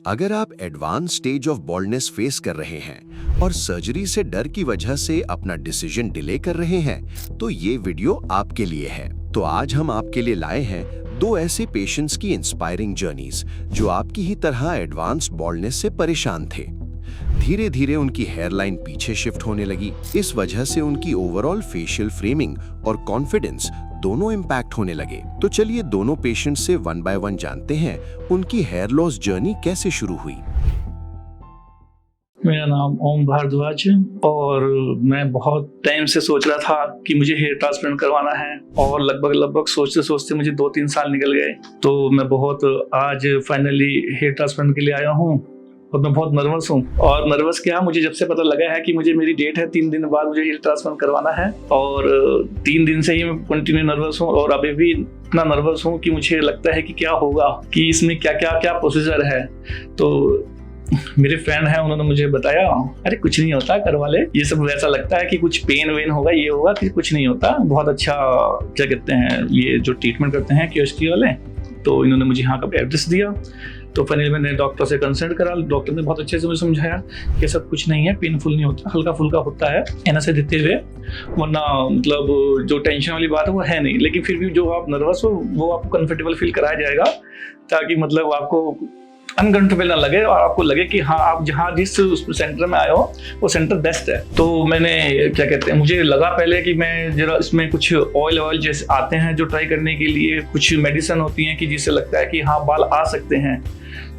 अगर आप advance stage of baldness face कर रहे हैं और सर्जरी से डर की वजह से अपना डिसीजन डिले कर रहे हैं, तो ये वीडियो आपके लिए है। तो आज हम आपके लिए लाए हैं 2 ऐसे पेशेंट्स की इंस्पायरिंग जर्नीज जो आपकी ही तरह एडवांस बॉल्डनेस से परेशान थे। धीरे धीरे उनकी हेयरलाइन पीछे शिफ्ट होने लगी। इस वजह से उनकी ओवरऑल फेशियल फ्रेमिंग और कॉन्फिडेंस दोनों इम्पैक्ट होने लगे। तो चलिए दोनों पेशेंट्स से 1 बाय 1 जानते हैं उनकी हेयर लॉस जर्नी कैसे शुरू हुई। मेरा नाम ओम भारद्वाज है और मैं बहुत टाइम से सोच रहा था कि मुझे हेयर ट्रांसप्लांट करवाना है और लगभग सोचते सोचते मुझे 2-3 साल निकल गए। तो मैं बहुत आज फाइनली हेयर ट्रांसप्लांट के लिए आया हूँ और मैं बहुत नर्वस हूँ। और नर्वस क्या, मुझे जब से पता लगा है कि मुझे मेरी डेट है 3 दिन बाद मुझे हेयर ट्रांसप्लांट करवाना है और 3 दिन से ही मैं कंटिन्यू नर्वस हूँ और अभी भी इतना नर्वस हूँ कि मुझे लगता है कि क्या होगा, कि इसमें क्या प्रोसीजर है। तो मेरे फ्रेंड है, उन्होंने मुझे बताया अरे कुछ नहीं होता, करवा ले। ये सब वैसा लगता है कि कुछ पेन वेन होगा, ये होगा, कि कुछ नहीं होता। बहुत अच्छा क्या कहते हैं ये जो ट्रीटमेंट करते हैं QST वाले। तो इन्होंने मुझे यहाँ का एड्रेस दिया। तो फाइनली मैंने डॉक्टर से कंसल्ट करा। डॉक्टर ने बहुत अच्छे से मुझे समझाया कि सब कुछ नहीं है, पेनफुल नहीं होता, हल्का फुल्का होता है एनएसए देते हुए, वरना मतलब जो टेंशन वाली बात है वो है नहीं। लेकिन फिर भी जो आप नर्वस हो वो आपको कंफर्टेबल फील कराया जाएगा, ताकि मतलब आपको अनकंफर्टेबल ना लगे और आपको लगे कि हाँ आप जहाँ जिस सेंटर में आए हो वो सेंटर बेस्ट है। तो मैंने क्या कहते हैं, मुझे लगा पहले कि मैं जरा इसमें कुछ ऑयल जैसे आते हैं जो ट्राई करने के लिए, कुछ मेडिसिन होती हैं कि जिससे लगता है कि हाँ बाल आ सकते हैं।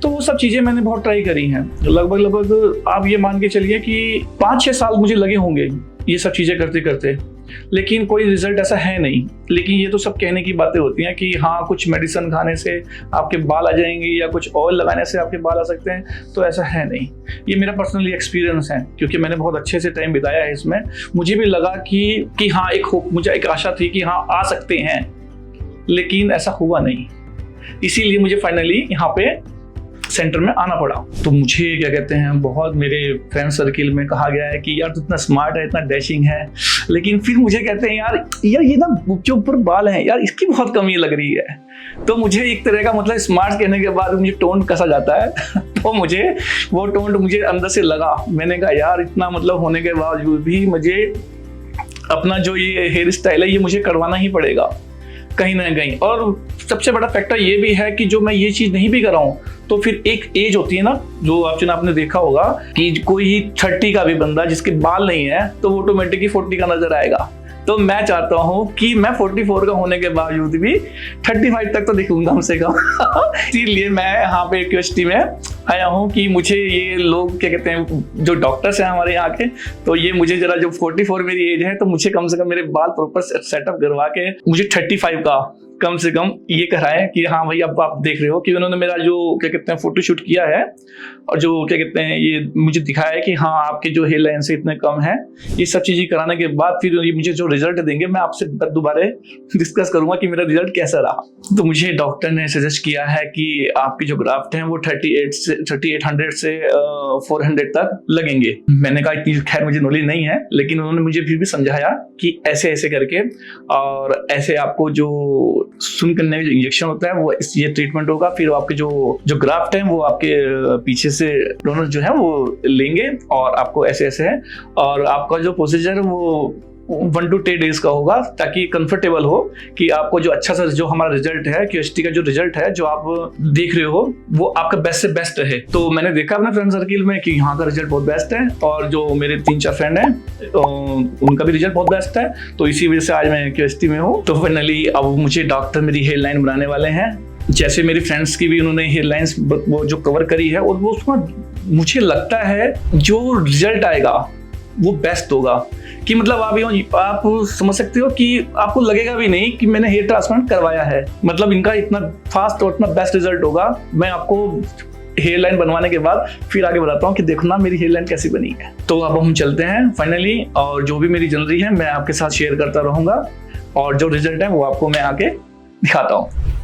तो वो सब चीज़ें मैंने बहुत ट्राई करी हैं। लगभग आप ये मान के चलिए कि 5-6 साल मुझे लगे होंगे ये सब चीज़ें करते करते, लेकिन कोई रिजल्ट ऐसा है नहीं। लेकिन ये तो सब कहने की बातें होती हैं कि हाँ कुछ मेडिसिन खाने से आपके बाल आ जाएंगे या कुछ ऑयल लगाने से आपके बाल आ सकते हैं, तो ऐसा है नहीं। ये मेरा पर्सनली एक्सपीरियंस है, क्योंकि मैंने बहुत अच्छे से टाइम बिताया है इसमें। मुझे भी लगा कि हाँ एक होप, मुझे एक आशा थी कि हाँ आ सकते हैं, लेकिन ऐसा हुआ नहीं। इसीलिए मुझे फाइनली यहाँ पे सेंटर में आना पड़ा। तो मुझे क्या कहते हैं, बहुत मेरे फ्रेंड सर्किल में कहा गया है कि यार तू इतना स्मार्ट है, इतना डैशिंग है, लेकिन फिर मुझे कहते हैं यार ये ना जो ऊपर बाल हैं यार इसकी बहुत कमी लग रही है। तो मुझे एक तरह का मतलब स्मार्ट कहने के बाद मुझे टोन कसा जाता है तो मुझे वो टोन मुझे अंदर से लगा। मैंने कहा यार इतना मतलब होने के बावजूद भी मुझे अपना जो ये हेयर स्टाइल है ये मुझे करवाना ही पड़ेगा कहीं ना कहीं। और सबसे बड़ा फैक्टर ये भी है कि जो मैं ये चीज़ नहीं भी कराऊं तो फिर एक एज होती है ना, जो आपने देखा होगा कि कोई 30 का भी बंदा जिसके बाल नहीं है तो वो ऑटोमेटिकली 40 का नजर आएगा। तो मैं चाहता हूँ कि मैं 44 का होने के बावजूद भी 35 तक तो दिखूंगा कम से कम इसीलिए मैं यहाँ पे QST में आया हूँ कि मुझे ये लोग क्या कहते हैं, जो डॉक्टर्स हैं हमारे यहाँ के, तो ये मुझे जरा जो 44 मेरी एज है तो मुझे कम से कम मेरे बाल प्रॉपर सेटअप करवा के मुझे 35 का कम से कम ये कराएं कि हाँ भाई अब आप देख रहे हो कि उन्होंने मेरा जो क्या कहते हैं फोटोशूट किया है और जो क्या कहते हैं ये मुझे दिखाया है कि हाँ आपके जो हेयर लाइन से इतने कम है। ये सब चीज़ें कराने के बाद फिर ये मुझे जो रिजल्ट देंगे मैं आपसे दोबारा डिस्कस करूंगा कि मेरा रिजल्ट कैसा रहा। तो मुझे डॉक्टर ने सजेस्ट किया है कि आपकी जो ग्राफ्ट है वो 3800 से 400 तक लगेंगे। मैंने कहा इतनी खैर मुझे नॉलेज नहीं है, लेकिन उन्होंने मुझे फिर भी समझाया कि ऐसे ऐसे करके और ऐसे आपको जो सुन करने का जो इंजेक्शन होता है वो ये ट्रीटमेंट होगा। फिर आपके जो ग्राफ्ट है वो आपके पीछे से डोनर जो है वो लेंगे और आपको ऐसे ऐसे है और आपका जो प्रोसीजर है वो 1 to 10 डेज का होगा, ताकि कंफर्टेबल हो कि आपको जो अच्छा सा जो हमारा रिजल्ट है QST का जो रिजल्ट है जो आप देख रहे हो वो आपका बेस्ट से बेस्ट रहे। तो मैंने देखा अपने फ्रेंड सर्किल में कि यहाँ का रिजल्ट बहुत बेस्ट है और जो मेरे 3-4 फ्रेंड हैं तो उनका भी रिजल्ट बहुत बेस्ट है। तो इसी वजह से आज मैं QST में हूँ। तो फाइनली अब मुझे डॉक्टर मेरी हेयर लाइन बनाने वाले हैं। जैसे मेरी फ्रेंड्स की भी उन्होंने हेयर लाइन्स वो जो कवर करी है और वो उसमें मुझे लगता है जो रिजल्ट आएगा वो बेस्ट होगा। कि मतलब आप समझ सकते हो कि आपको लगेगा भी नहीं कि मैंने हेयर ट्रांसप्लांट करवाया है। मतलब इनका इतना फास्ट और इतना बेस्ट रिजल्ट होगा। मैं आपको हेयर लाइन बनवाने के बाद फिर आगे बताता हूँ कि देखना मेरी हेयर लाइन कैसी बनी है। तो अब हम चलते हैं फाइनली, और जो भी मेरी जर्नी है मैं आपके साथ शेयर करता रहूंगा और जो रिजल्ट है वो आपको मैं आके दिखाता हूँ।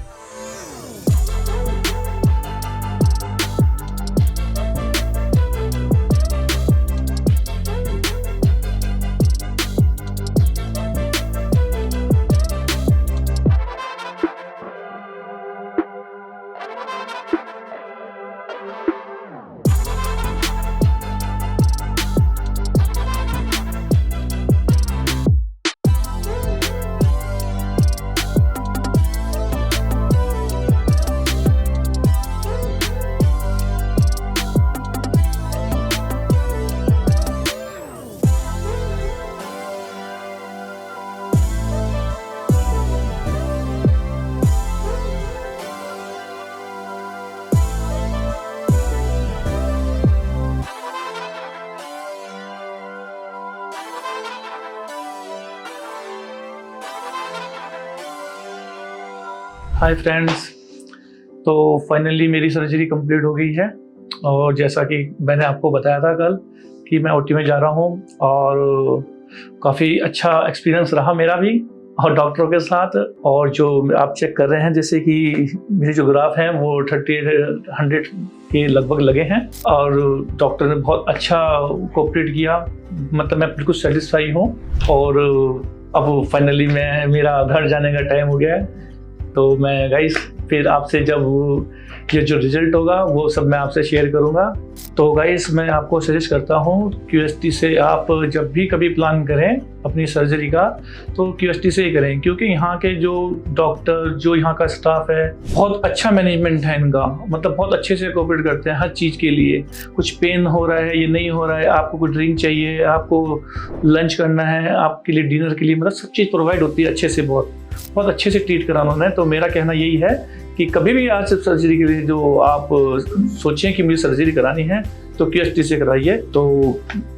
हाय फ्रेंड्स, तो फाइनली मेरी सर्जरी कंप्लीट हो गई है और जैसा कि मैंने आपको बताया था कल कि मैं ओटी में जा रहा हूँ और काफ़ी अच्छा एक्सपीरियंस रहा मेरा भी और डॉक्टरों के साथ। और जो आप चेक कर रहे हैं जैसे कि मेरे जो ग्राफ हैं वो 100 के लगभग लगे हैं और डॉक्टर ने बहुत अच्छा कोऑपरेट किया, मतलब मैं बिल्कुल सेटिस्फाई हूँ। और अब फाइनली मेरा घर जाने का टाइम हो गया है, तो मैं गाइस फिर आपसे जब ये जो रिजल्ट होगा वो सब मैं आपसे शेयर करूंगा। तो गाइस मैं आपको सजेस्ट करता हूँ QST से आप जब भी कभी प्लान करें अपनी सर्जरी का तो QST से ही करें, क्योंकि यहाँ के जो डॉक्टर, जो यहाँ का स्टाफ है, बहुत अच्छा मैनेजमेंट है इनका, मतलब बहुत अच्छे से कोऑपरेट करते हैं हर चीज़ के लिए। कुछ पेन हो रहा है, ये नहीं हो रहा है, आपको कुछ ड्रिंक चाहिए, आपको लंच करना है, आपके लिए डिनर के लिए, मतलब सब चीज़ प्रोवाइड होती है अच्छे से, बहुत अच्छे से ट्रीट करा उन्होंने। तो मेरा कहना यही है कि कभी भी आज सर्जरी के लिए जो आप सोचें कि मुझे सर्जरी करानी है तो QST से कराइए। तो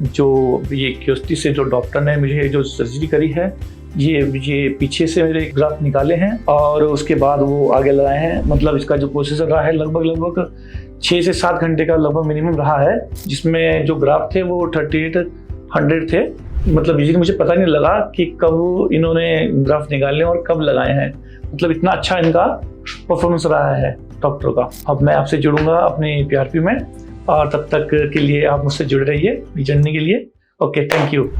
जो ये QST से जो डॉक्टर ने मुझे जो सर्जरी करी है, ये पीछे से मेरे ग्राफ निकाले हैं और उसके बाद वो आगे लगाए हैं। मतलब इसका जो प्रोसेसर रहा है लगभग 6 से 7 घंटे का लगभग मिनिमम रहा है, जिसमें जो ग्राफ थे वो 3800 थे। मतलब ये मुझे पता नहीं लगा कि कब इन्होंने ग्राफ निकाले और कब लगाए हैं, मतलब इतना अच्छा इनका परफॉर्मेंस रहा है डॉक्टर का। अब मैं आपसे जुड़ूंगा अपने PRP में और तब तक के लिए आप मुझसे जुड़े रहिए जानने के लिए। Okay, thank you.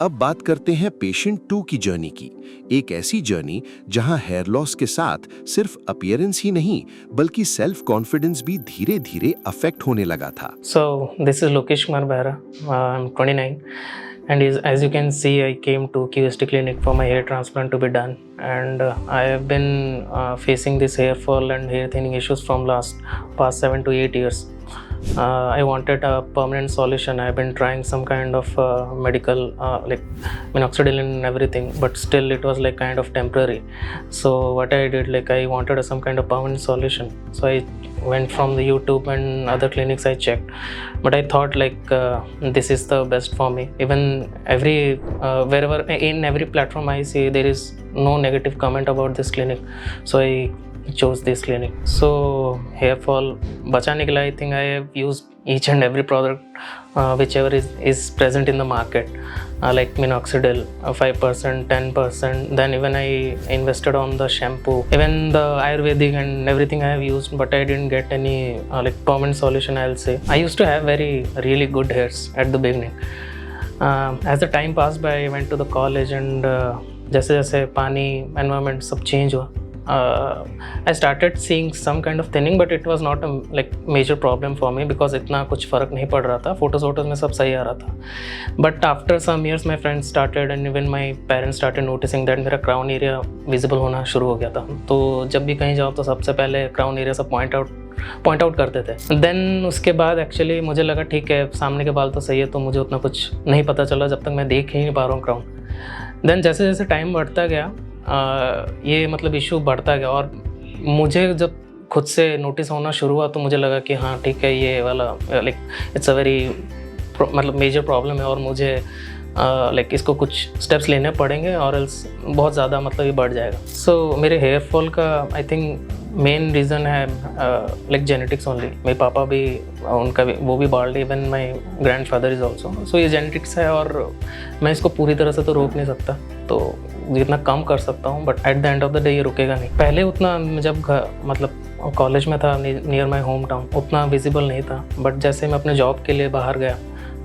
अब बात करते हैं पेशेंट 2 की जर्नी की। एक ऐसी जर्नी जहां हेयर लॉस के साथ सिर्फ अपीयरेंस ही नहीं बल्कि सेल्फ कॉन्फिडेंस भी धीरे-धीरे अफेक्ट होने लगा था। So this is Lokesh Kumar Behra. I'm 29, and as you can see, I came to QST clinic for my hair transplant to be done, and I have been facing this hair fall and hair thinning issues from past 7 to 8 years. I wanted a permanent solution. I've been trying some kind of medical like minoxidil and everything, but still it was like kind of temporary. So what I did, like I wanted some kind of permanent solution. So I went from the YouTube and other clinics I checked, but I thought like this is the best for me. Even wherever in every platform I see there is no negative comment about this clinic, so I chose this clinic. So hair fall bachane ke liye I think I have used each and every product whichever is present in the market, like minoxidil 5%, 10%. Then even I invested on the shampoo, even the Ayurvedic and everything I have used, but I didn't get any like permanent solution, I'll say. I used to have really good hairs at the beginning. As the time passed by, I went to the college and जैसे जैसे पानी environment सब change हुआ, I started seeing some kind of thinning, but it was not a like major problem for me because इतना कुछ फ़र्क नहीं पड़ रहा था, फोटोज़ में सब सही आ रहा था. But after some years my friends started and even my parents started noticing that मेरा crown area visible होना शुरू हो गया था. तो जब भी कहीं जाओ तो सबसे पहले crown area सब पॉइंट आउट करते थे. देन उसके बाद एक्चुअली मुझे लगा ठीक है सामने के बाल तो सही है, तो मुझे उतना कुछ नहीं पता चला जब तक मैं देख ही नहीं पा रहा हूँ क्राउन. देन जैसे जैसे टाइम बढ़ता गया ये मतलब इशू बढ़ता गया और मुझे जब खुद से नोटिस होना शुरू हुआ तो मुझे लगा कि हाँ ठीक है ये वाला लाइक इट्स अ वेरी मतलब मेजर प्रॉब्लम है और मुझे लाइक इसको कुछ स्टेप्स लेने पड़ेंगे और एल्स बहुत ज़्यादा मतलब ये बढ़ जाएगा. सो मेरे हेयर फॉल का आई थिंक मेन रीज़न है लाइक जेनेटिक्स ओनली. मेरे पापा भी उनका भी वो भी bald, even my grandfather is also. So ये जेनेटिक्स है और मैं इसको पूरी तरह से तो रोक नहीं सकता, तो जितना कम कर सकता हूँ, but at the end of the day ये रुकेगा नहीं. पहले उतना जब मतलब कॉलेज में था नियर माई होम टाउन उतना विजिबल नहीं था, बट जैसे मैं अपने जॉब के लिए बाहर गया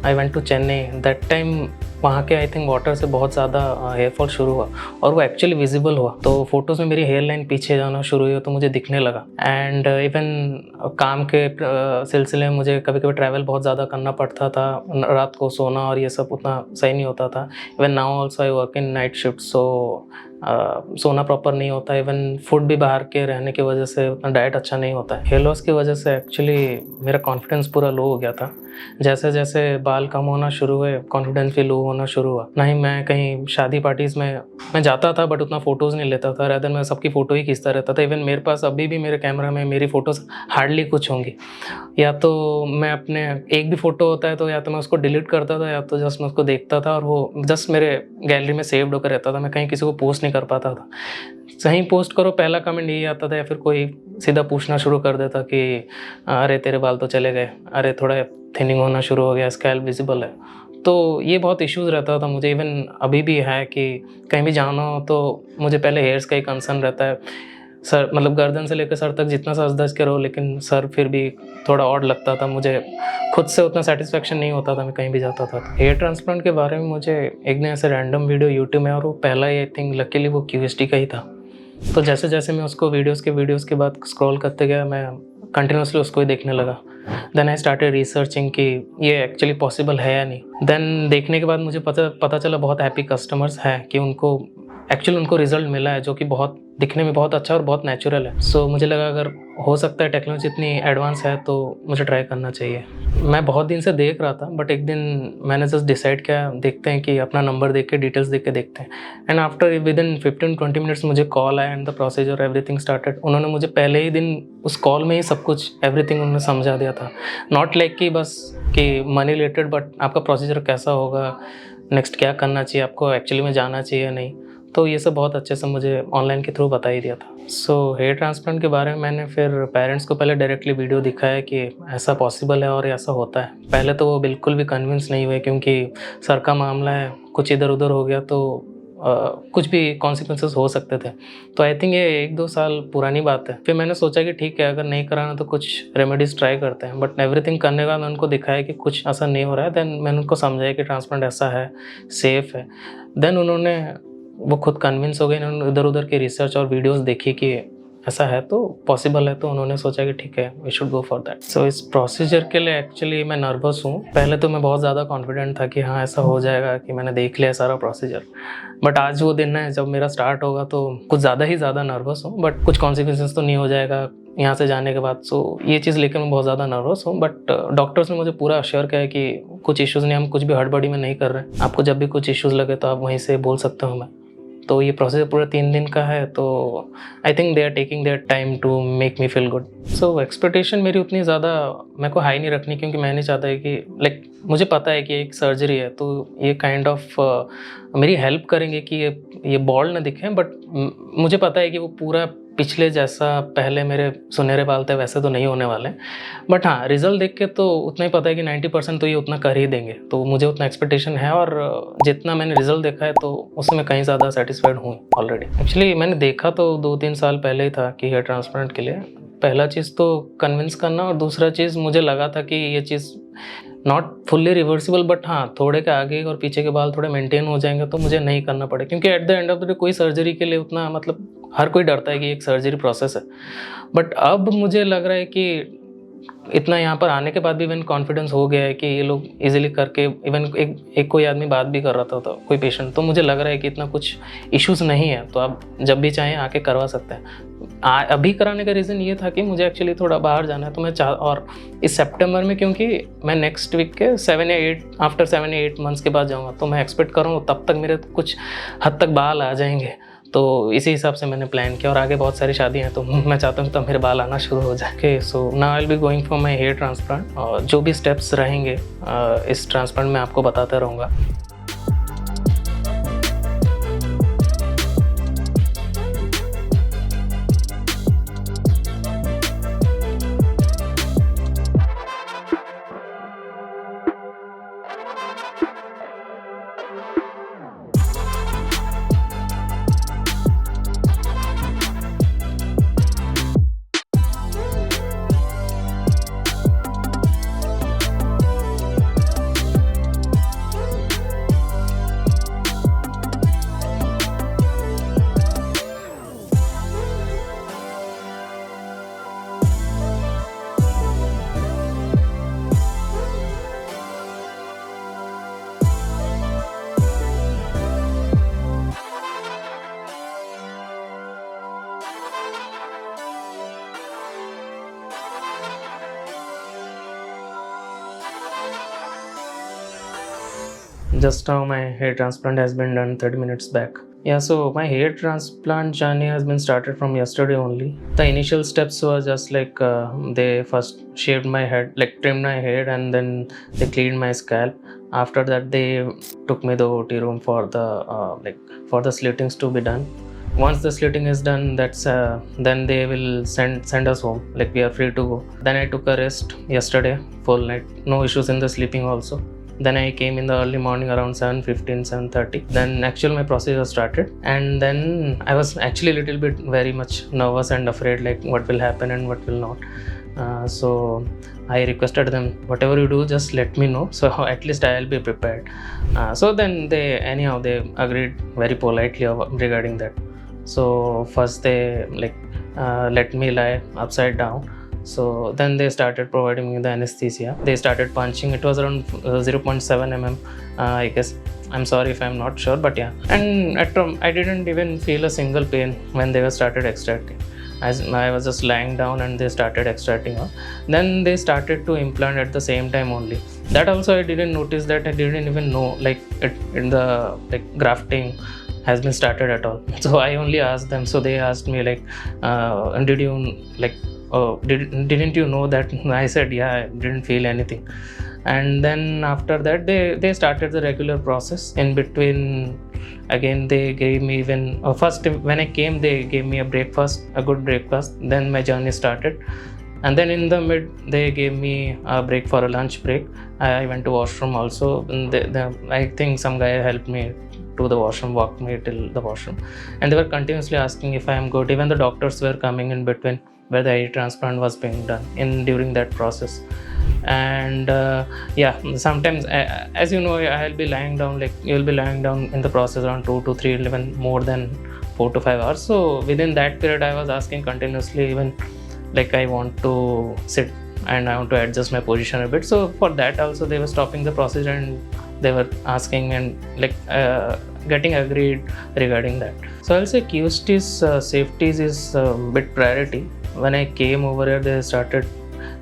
I went to Chennai that time. वहाँ के आई थिंक वाटर से बहुत ज़्यादा हेयर फॉल शुरू हुआ और वो एक्चुअली विजिबल हुआ। तो फोटोज़ में मेरी हेयर लाइन पीछे जाना शुरू हुई तो मुझे दिखने लगा। एंड इवन काम के सिलसिले में मुझे कभी कभी ट्रैवल बहुत ज़्यादा करना पड़ता था, रात को सोना और ये सब उतना सही नहीं होता था। Even now also I work in night shift, so सोना प्रॉपर नहीं होता। इवन फूड भी बाहर के रहने की वजह से उतना डाइट अच्छा नहीं होता है। हेयर लॉस की वजह से एक्चुअली मेरा कॉन्फिडेंस पूरा लो हो गया था। जैसे जैसे बाल कम होना शुरू हुए कॉन्फिडेंस भी लो होना शुरू हुआ। ना ही मैं कहीं शादी पार्टीज़ में मैं जाता था बट उतना फ़ोटोज़ नहीं लेता था, रादर मैं सबकी फ़ोटो ही खींचता रहता था। इवन मेरे पास अभी भी मेरे कैमरा में मेरी फ़ोटोज़ हार्डली कुछ होंगी। या तो मैं अपने एक भी फ़ोटो होता है तो या तो मैं उसको डिलीट करता था या तो जस्ट मैं उसको देखता था और वो जस्ट मेरे गैलरी में सेव्ड होकर रहता था। मैं कहीं किसी को पोस्ट नहीं कर पाता था। कहीं पोस्ट करो पहला कमेंट यही आता था या फिर कोई सीधा पूछना शुरू कर देता कि अरे तेरे बाल तो चले गए, अरे थोड़ा थिनिंग होना शुरू हो गया, स्कैल्प विजिबल है। तो ये बहुत इश्यूज़ रहता था मुझे। इवन अभी भी है कि कहीं भी जाना हो तो मुझे पहले हेयर्स का ही कंसर्न रहता है। सर मतलब गर्दन से लेकर सर तक जितना सज धज के रहो, लेकिन सर फिर भी थोड़ा ऑड लगता था मुझे, खुद से उतना सेटिस्फेक्शन नहीं होता था मैं कहीं भी जाता था। हेयर ट्रांसप्लांट के बारे में मुझे एक दिन ऐसे रैंडम वीडियो यूट्यूब में, और वो पहला ही आई थिंक लकीली वो QST का ही था। तो जैसे जैसे मैं उसको वीडियोज़ के बाद स्क्रॉल करते गया मैं कंटिन्यूसली उसको ही देखने लगा। देन आई स्टार्टेड रिसर्चिंग कि ये एक्चुअली पॉसिबल है या नहीं। देन देखने के बाद मुझे पता चला बहुत हैप्पी कस्टमर्स हैं कि उनको रिजल्ट मिला है, जो कि बहुत दिखने में बहुत अच्छा और बहुत नेचुरल है। सो मुझे लगा अगर हो सकता है टेक्नोलॉजी इतनी एडवांस है तो मुझे ट्राई करना चाहिए। मैं बहुत दिन से देख रहा था बट एक दिन मैंने जस्ट डिसाइड किया देखते हैं कि अपना नंबर देख के डिटेल्स देख के देखते हैं। एंड आफ्टर विदिन 15-20 मिनट्स मुझे कॉल आया and the procedure everything started. उन्होंने मुझे पहले ही दिन उस कॉल में ही सब कुछ एवरीथिंग उन्होंने समझा दिया था। नॉट लाइक कि बस कि मनी रिलेटेड, बट आपका प्रोसीजर कैसा होगा, नेक्स्ट क्या करना चाहिए, आपको एक्चुअली में जाना चाहिए नहीं। तो ये सब बहुत अच्छे से मुझे ऑनलाइन के थ्रू बता ही दिया था। सो हेयर ट्रांसप्लांट के बारे में मैंने फिर पेरेंट्स को पहले डायरेक्टली वीडियो दिखाया कि ऐसा पॉसिबल है और ऐसा होता है। पहले तो वो बिल्कुल भी कन्विंस नहीं हुए क्योंकि सर का मामला है, कुछ इधर उधर हो गया तो कुछ भी कॉन्सिक्वेंसेस हो सकते थे। तो आई थिंक ये 1-2 साल पुरानी बात है। फिर मैंने सोचा कि ठीक है अगर नहीं कराना तो कुछ रेमेडीज़ ट्राई करते हैं। बट एवरीथिंग करने के बाद मैं उनको दिखाया कि कुछ ऐसा नहीं हो रहा है। देन मैंने उनको समझाया कि ट्रांसप्लांट ऐसा है, सेफ़ है। देन उन्होंने वो खुद कन्विंस हो गए। इन्होंने इधर उधर की रिसर्च और वीडियोस देखी कि ऐसा है तो पॉसिबल है, तो उन्होंने सोचा कि ठीक है we should go for that. So इस प्रोसीजर के लिए एक्चुअली मैं नर्वस हूँ। पहले तो मैं बहुत ज़्यादा कॉन्फिडेंट था कि हाँ ऐसा हो जाएगा, कि मैंने देख लिया सारा प्रोसीजर। बट आज वो दिन है जब मेरा स्टार्ट होगा तो कुछ ज़्यादा ही ज़्यादा नर्वस हूँ। बट कुछ कॉन्सिक्वेंसेस तो नहीं हो जाएगा यहाँ से जाने के बाद। सो ये चीज़ लेकर मैं बहुत ज़्यादा नर्वस हूँ। बट डॉक्टर्स ने मुझे पूरा अश्योर किया है कि कुछ इश्यूज़ नहीं, हम कुछ भी हड़बड़ी में नहीं कर रहे हैं। आपको जब भी कुछ इश्यूज़ लगे तो आप वहीं से बोल सकते हो मैं। तो ये प्रोसेस पूरा 3 दिन का है। तो I think they are taking their time to make me feel good. So expectation मेरी उतनी ज़्यादा मेरे को हाई नहीं रखनी, क्योंकि मैं नहीं चाहता है कि लाइक मुझे पता है कि एक सर्जरी है तो ये काइंड ऑफ मेरी हेल्प करेंगे कि ये बॉल्ड ना दिखे। बट मुझे पता है कि वो पूरा पिछले जैसा पहले मेरे सुनहरे बाल थे वैसे तो नहीं होने वाले। बट हाँ रिज़ल्ट देख के तो उतना ही पता है कि 90% तो ये उतना कर ही देंगे। तो मुझे उतना एक्सपेक्टेशन है और जितना मैंने रिज़ल्ट देखा है तो उससे मैं कहीं ज़्यादा सेटिस्फाइड हूँ ऑलरेडी। एक्चुअली मैंने देखा तो 2-3 साल पहले ही था कि हेयर ट्रांसप्लांट के लिए पहला चीज़ तो कन्विंस करना, और दूसरा चीज़ मुझे लगा था कि ये चीज़ नॉट फुल्ली रिवर्सिबल, बट हाँ थोड़े के आगे और पीछे के बाल थोड़े मेंटेन हो जाएंगे तो मुझे नहीं करना पड़े। क्योंकि at the end of the day कोई सर्जरी के लिए उतना मतलब हर कोई डरता है कि एक सर्जरी प्रोसेस है। बट अब मुझे लग रहा है कि इतना यहाँ पर आने के बाद भी इवन कॉन्फिडेंस हो गया है कि ये लोग इजीली करके, इवन एक कोई आदमी बात भी कर रहा था तो कोई पेशेंट, तो मुझे लग रहा है कि इतना कुछ इश्यूज नहीं है। तो आप जब भी चाहें आके करवा सकते हैं। अभी कराने का रीज़न ये था कि मुझे एक्चुअली थोड़ा बाहर जाना है तो मैं और इस सितंबर में, क्योंकि मैं नेक्स्ट वीक के 7 या 8 मंथ्स के बाद जाऊँगा, तो मैं एक्सपेक्ट कर रहा हूँ तब तक मेरे कुछ हद तक बाल आ जाएंगे। तो इसी हिसाब से मैंने प्लान किया। और आगे बहुत सारी शादियाँ हैं तो मैं चाहता हूँ तब मेरे बाल आना शुरू हो जाए। So now I will be going for my hair transplant. और जो भी स्टेप्स रहेंगे इस ट्रांसप्लांट में आपको बताता रहूँगा। Just now my hair transplant has been done 30 minutes back. Yeah, so my hair transplant journey has been started from yesterday only. The initial steps were just like they first shaved my head, like trimmed my hair, and then they cleaned my scalp. After that, they took me to the OT room for the for the slittings to be done. Once the slitting is done, then they will send us home, like we are free to go. Then I took a rest yesterday, full night, no issues in the sleeping also. Then I came in the early morning around 7:15, 7:30. Then actually my procedure started, and then I was actually a little bit very much nervous and afraid, like what will happen and what will not. So I requested them, whatever you do, just let me know, so at least I'll be prepared. So then they agreed very politely regarding that. So first they let me lie upside down. So then they started providing me the anesthesia. They started punching. It was around 0.7 mm, I guess. I'm sorry if I'm not sure, but yeah. And I didn't even feel a single pain when they were started extracting. As I was just lying down and they started extracting out. Then they started to implant at the same time only. That also I didn't notice that. I didn't even know in the grafting has been started at all. So I only asked them. So they asked me did you didn't you know that? I said, yeah, I didn't feel anything. And then after that they started the regular process. In between, again they gave me first when I came, they gave me a good breakfast. Then my journey started, and then in the mid they gave me a break for a lunch break. I went to washroom also. I think some guy helped me to the washroom, walked me till the washroom, and they were continuously asking if I am good. Even the doctors were coming in between where the hair transplant was being done during that process. And sometimes as you know, I'll be lying down, like you'll be lying down in the process around 2 to 3, even more than 4 to 5 hours. So within that period I was asking continuously, even like I want to sit and I want to adjust my position a bit. So for that also they were stopping the process and they were asking and getting agreed regarding that. So I'll say QST's safeties is a bit priority. When I came over here,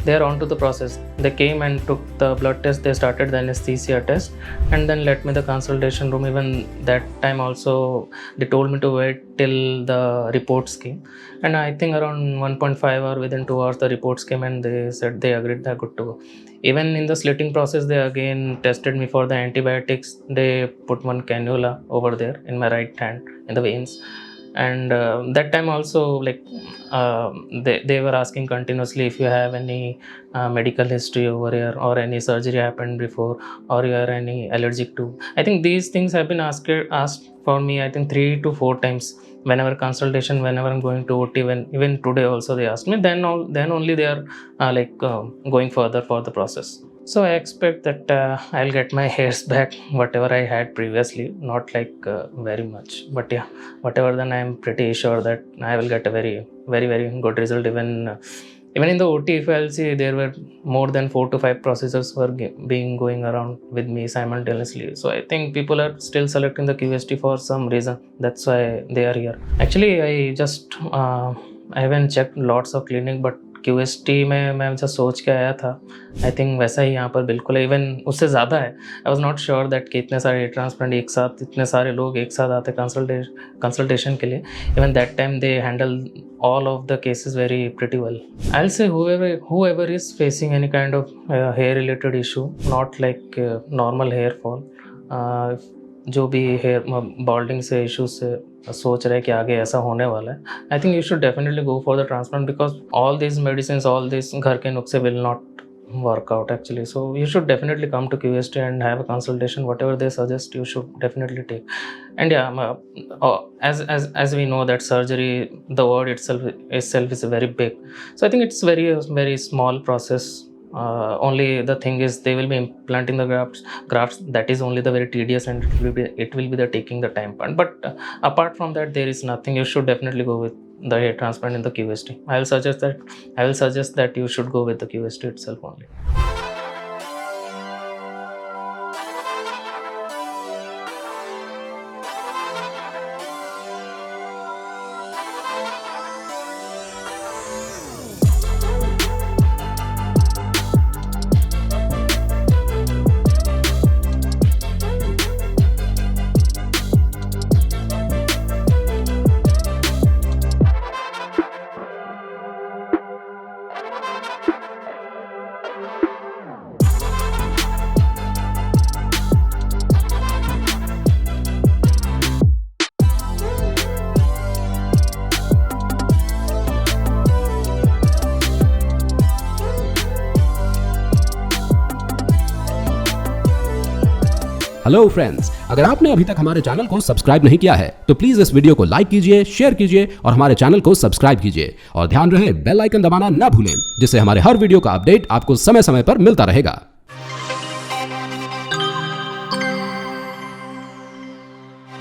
they are onto the process. They came and took the blood test. They started the anesthesia test and then let me the consultation room. Even that time also they told me to wait till the reports came, and I think around 1.5 or within 2 hours the reports came, and they said they agreed they're good to go. Even in the slitting process, they again tested me for the antibiotics. They put one cannula over there in my right hand in the veins. And that time also they were asking continuously if you have any medical history over here, or any surgery happened before, or you are any allergic to. I think these things have been asked for me, I think 3 to 4 times whenever consultation, whenever I'm going to OT. Even today also they asked me. Then only they are going further for the process. So I expect that I'll get my hairs back, whatever I had previously, not very much, but yeah, whatever, then I'm pretty sure that I will get a very, very, very good result. Even in the OT, if I'll see, there were more than 4 to 5 procedures were going around with me simultaneously. So I think people are still selecting the QST for some reason. That's why they are here. Actually, I haven't checked lots of clinic, but QST में मैं जब सोच के आया था, I think वैसा ही यहाँ पर बिल्कुल है, इवन उससे ज़्यादा है. I was not sure that कि इतने सारे ट्रांसप्लांट एक साथ, इतने सारे लोग एक साथ आते कंसल्टेशन के लिए. Even that time they handle all of the cases very pretty well. I'll say whoever is facing any kind of hair related issue, not like normal hair fall, जो भी हेयर बॉल्डिंग से इश्यूज से सोच रहे हैं कि आगे ऐसा होने वाला है, I think you should definitely go for the transplant, because all this medicine, all this घर के नुस्खे will not work out actually. So you should definitely come to QST and have a consultation. Whatever they suggest, you should definitely take. And yeah, as we know that surgery, the word itself is very big. So I think it's very, very small process. Only the thing is they will be implanting the grafts. That is only the very tedious, and it will be the taking the time part. But apart from that, there is nothing. You should definitely go with the hair transplant in the QST. I will suggest that you should go with the QST itself only. Hello friends, अगर आपने अभी तक हमारे channel को subscribe नहीं किया है तो प्लीज इस वीडियो को लाइक कीजिए, शेयर कीजिए और हमारे चैनल को सब्सक्राइब कीजिए और ध्यान रहे बेल आइकन दबाना ना भूलें, जिससे हमारे हर वीडियो का अपडेट आपको समय समय पर मिलता रहेगा।